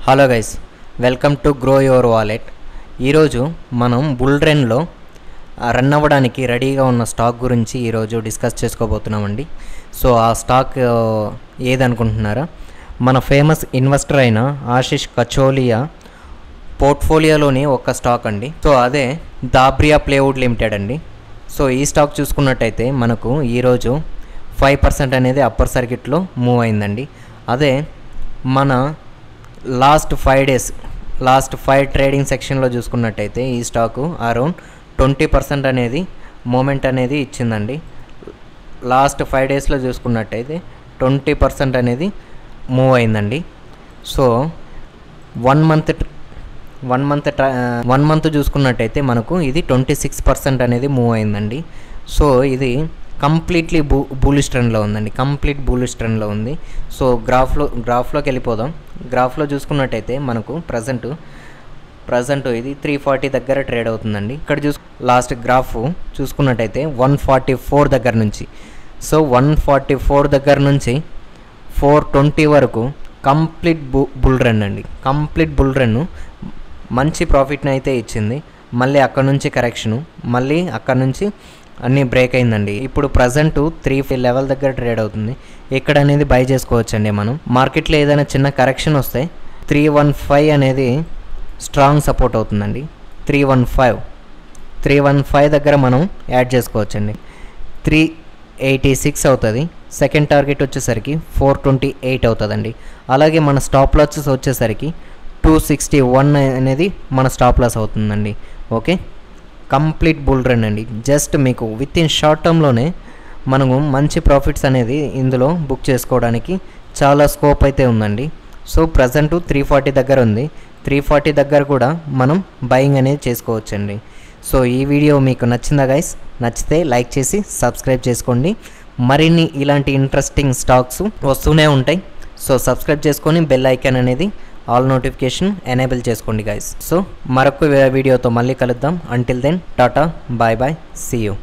Hello guys, welcome to grow your wallet. ఈరోజు మనం bull రన్లో రన్ అవ్వడానికి రెడీగా ఉన్న స్టాక్ గురించి ఈరోజు డిస్కస్ చేసుకోబోతున్నామండి. సో ఆ స్టాక్ ఏదనుకుంటున్నారా? మన ఫేమస్ ఇన్వెస్టర్ అయిన ఆశిష్ కచోలియా పోర్ట్ఫోలియోలోని ఒక స్టాక్ అండి. సో అదే దాబ్రియా ప్లేవుడ్ లిమిటెడ్ అండి. సో ఈ స్టాక్ చూసుకున్నట్టయితే మనకు ఈరోజు 5% అనేది అప్పర్ సర్కిట్లో మూవ్ అయిందండి. అదే మన లాస్ట్ 5 ట్రేడింగ్ సెక్షన్లో చూసుకున్నట్టయితే ఈ స్టాకు అరౌండ్ 20% అనేది మూమెంట్ అనేది ఇచ్చిందండి. లాస్ట్ 5 డేస్లో చూసుకున్నట్టయితే 20% అనేది మూవ్ అయిందండి. సో వన్ మంత్ చూసుకున్నట్టయితే మనకు ఇది 26% అనేది మూవ్ అయిందండి. సో ఇది కంప్లీట్లీ బులిష్ ట్రెండ్లో ఉందండి. కంప్లీట్ బులిష్ ట్రెండ్లో ఉంది. సో గ్రాఫ్లోకి వెళ్ళిపోదాం. గ్రాఫ్లో చూసుకున్నట్టయితే మనకు ప్రజెంట్ ఇది 340 దగ్గర ట్రేడ్ అవుతుందండి. ఇక్కడ లాస్ట్ గ్రాఫ్ చూసుకున్నట్టయితే 144 దగ్గర నుంచి, సో 144 దగ్గర నుంచి 420 వరకు కంప్లీట్ బుల్ రన్ అండి. కంప్లీట్ బుల్ రన్ మంచి ప్రాఫిట్ని అయితే ఇచ్చింది. మళ్ళీ అక్కడ నుంచి కరెక్షను, మళ్ళీ అక్కడ నుంచి అన్నీ బ్రేక్ అయిందండి. ఇప్పుడు ప్రజెంట్ 3 లెవెల్ దగ్గర ట్రేడ్ అవుతుంది. ఇక్కడ అనేది బై చేసుకోవచ్చండి. మనం మార్కెట్లో ఏదైనా చిన్న కరెక్షన్ వస్తే 315 అనేది స్ట్రాంగ్ సపోర్ట్ అవుతుందండి. 315 దగ్గర మనం యాడ్ చేసుకోవచ్చండి. 386 అవుతుంది. సెకండ్ టార్గెట్ వచ్చేసరికి 428 అవుతుందండి. అలాగే మన స్టాప్ లాసెస్ వచ్చేసరికి 261 అనేది మన స్టాప్ లాస్ అవుతుందండి. ఓకే, కంప్లీట్ బుల్ రన్ అండి. జస్ట్ మీకు విత్ ఇన్ షార్ట్ టర్మ్లోనే మనము మంచి ప్రాఫిట్స్ అనేది ఇందులో బుక్ చేసుకోవడానికి చాలా స్కోప్ అయితే ఉందండి. సో ప్రజెంట్ 340 దగ్గర ఉంది. 340 దగ్గర కూడా మనం బయింగ్ అనేది చేసుకోవచ్చండి. సో ఈ వీడియో మీకు నచ్చిందా గైస్? నచ్చితే లైక్ చేసి సబ్స్క్రైబ్ చేసుకోండి. మరిన్ని ఇలాంటి ఇంట్రెస్టింగ్ స్టాక్స్ వస్తూనే ఉంటాయి. సో సబ్స్క్రైబ్ చేసుకొని బెల్ ఐకాన్ అనేది ఆల్ నోటిఫికేషన్ ఎనేబుల్ చేసుకోండి గైస్. సో మరొక వీడియోతో మళ్ళీ కలుద్దాం. Until then tata, bye bye, see you.